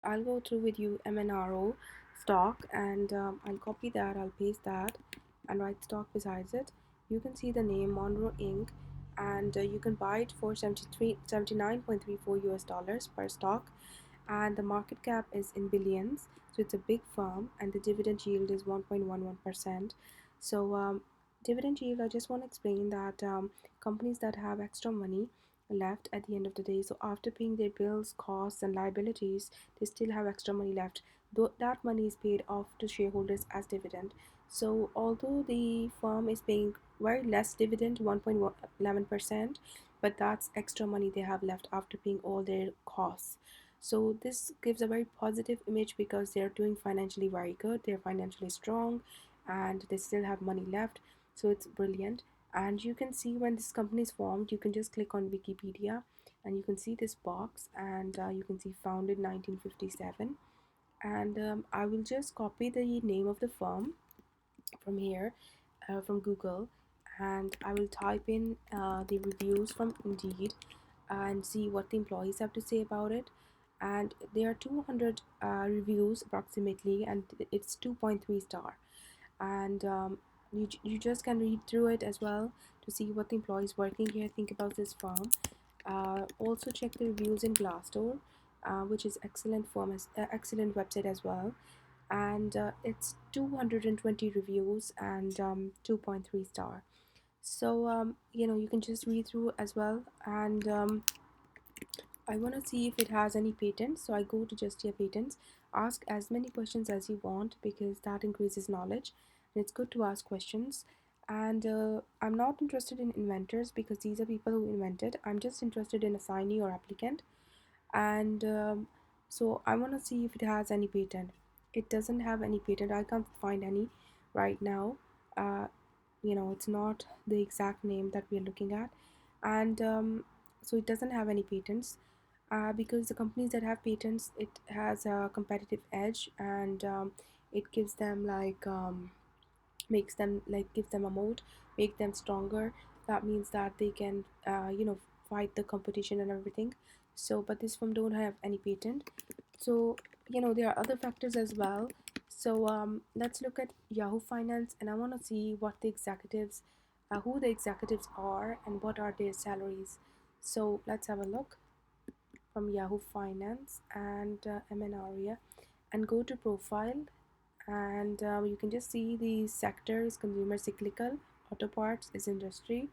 I'll go through with you MNRO stock, and I'll copy that, I'll paste that and write stock besides it. You can see the name Monro Inc. and you can buy it for 79.34 US dollars per stock, and the market cap is in billions, so it's a big firm, and the dividend yield is 1.11%. So dividend yield, I just want to explain that companies that have extra money left at the end of the day, so after paying their bills, costs and liabilities, they still have extra money left, though that money is paid off to shareholders as dividend. So although the firm is paying very less dividend, 1.11%, but that's extra money they have left after paying all their costs. So this gives a very positive image because they're doing financially very good, they're financially strong, and they still have money left. So it's brilliant. And you can see when this company is formed, you can just click on Wikipedia and you can see this box, and you can see founded 1957. And I will just copy the name of the firm from here, from Google, and I will type in the reviews from Indeed and see what the employees have to say about it. And there are 200 reviews approximately, and it's 2.3 star. And you just can read through it as well to see what the employees working here think about this firm. Also check the reviews in Glassdoor, which is excellent firm as excellent website as well, and it's 220 reviews and 2.3 star. So you can just read through as well, and I want to see if it has any patents, so I go to just your patents. Ask as many questions as you want because that increases knowledge, and it's good to ask questions. And I'm not interested in inventors because these are people who invented. I'm just interested in assignee or applicant, and so I want to see if it has any patent. It doesn't have any patent. I can't find any right now. uh, it's not the exact name that we're looking at, and so it doesn't have any patents, because the companies that have patents, it has a competitive edge, and it gives them like makes them like gives them a moat, make them stronger. That means that they can fight the competition and everything. So but this firm don't have any patent. So there are other factors as well. So let's look at Yahoo Finance, and I want to see what the executives who the executives are and what are their salaries. So let's have a look from Yahoo Finance and MNRIA, and go to profile, and you can just see the sector is consumer cyclical, auto parts is industry,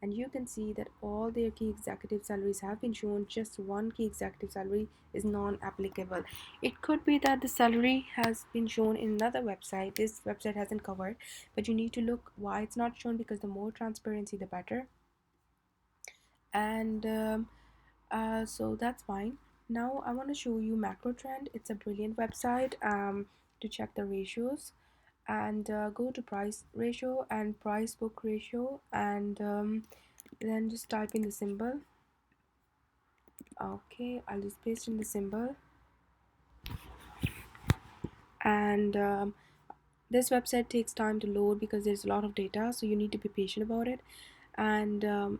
and you can see that all their key executive salaries have been shown. Just one key executive salary is non-applicable. It could be that the salary has been shown in another website this website hasn't covered, but you need to look why it's not shown, because the more transparency the better. And so that's fine. Now I want to show you macro trend. It's a brilliant website to check the ratios, and go to price ratio and price book ratio, and then just type in the symbol. Okay, I'll just paste in the symbol, and this website takes time to load because there's a lot of data, so you need to be patient about it. And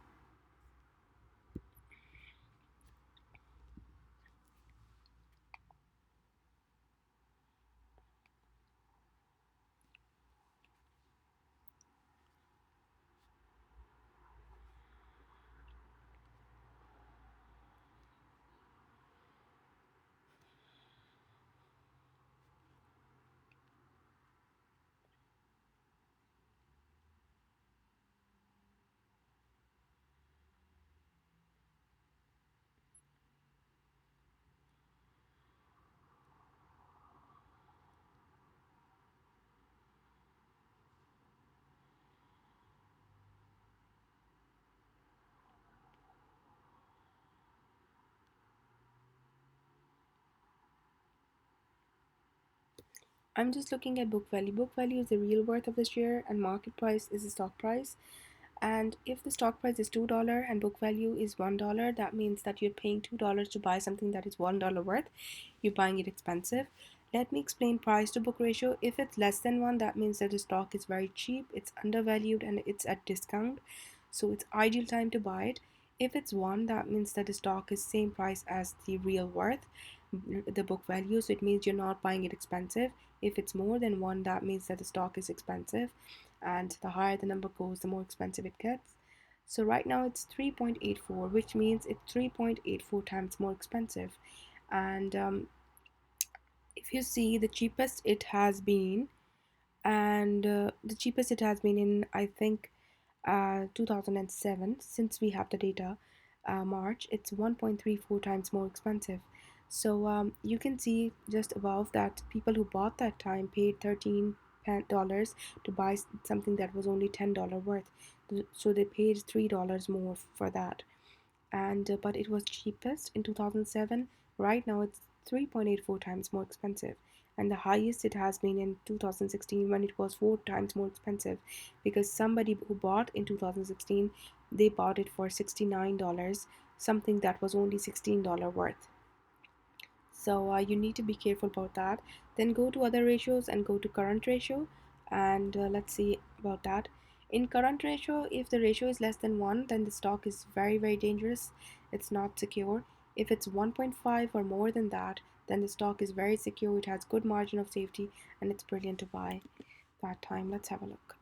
I'm just looking at book value. Book value is the real worth of the share, and market price is the stock price. And if the stock price is $2 and book value is $1, that means that you're paying $2 to buy something that is $1 worth. You're buying it expensive. Let me explain price to book ratio. If it's less than 1, that means that the stock is very cheap, it's undervalued, and it's at discount. So it's ideal time to buy it. If it's 1, that means that the stock is same price as the real worth. the book value, so it means you're not buying it expensive. If it's more than one, that means that the stock is expensive, and the higher the number goes, the more expensive it gets. So right now it's 3.84, which means it's 3.84 times more expensive. And if you see, the cheapest it has been, and the cheapest it has been in, I think, 2007, since we have the data, March, it's 1.34 times more expensive. So you can see just above that people who bought that time paid $13 to buy something that was only $10 worth. So they paid $3 more for that. And but it was cheapest in 2007. Right now it's 3.84 times more expensive, and the highest it has been in 2016, when it was 4 times more expensive, because somebody who bought in 2016, they bought it for $69, something that was only $16 worth. So you need to be careful about that. Then go to other ratios and go to current ratio, and let's see about that. In current ratio, if the ratio is less than 1, then the stock is very, very dangerous. It's not secure. If it's 1.5 or more than that, then the stock is very secure. It has good margin of safety, and it's brilliant to buy that time. Let's have a look.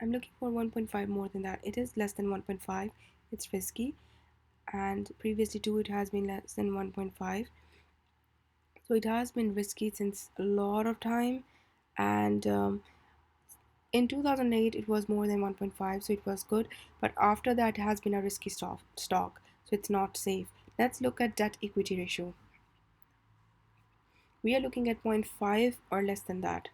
I'm looking for 1.5 more than that. It is less than 1.5. It's risky, and previously too it has been less than 1.5. So it has been risky since a lot of time, and in 2008 it was more than 1.5, so it was good. But after that, it has been a risky stock, so it's not safe. Let's look at debt equity ratio. We are looking at zero point 0.5 or less than that.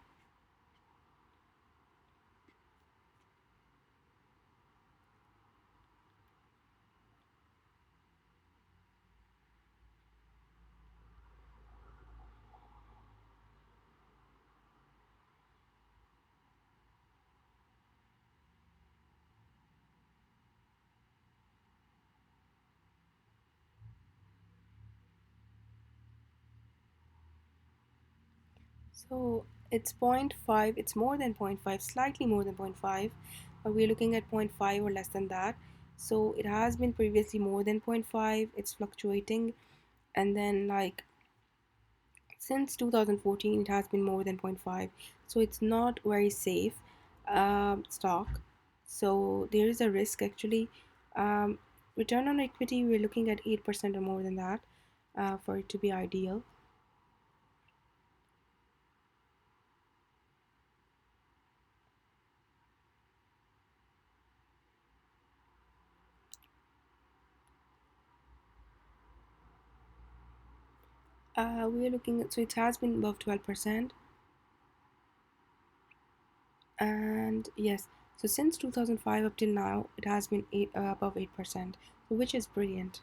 So it's zero point 0.5, it's more than zero point 0.5, slightly more than zero point 0.5, but we're looking at zero point 0.5 or less than that. So it has been previously more than zero point 0.5, it's fluctuating, and then like since 2014 it has been more than zero point 0.5, so it's not very safe stock. So there is a risk actually. um, Return on equity, we're looking at 8% or more than that, for it to be ideal. We are looking at, so it has been above 12%. And yes, so since 2005 up till now it has been above 8%, so which is brilliant.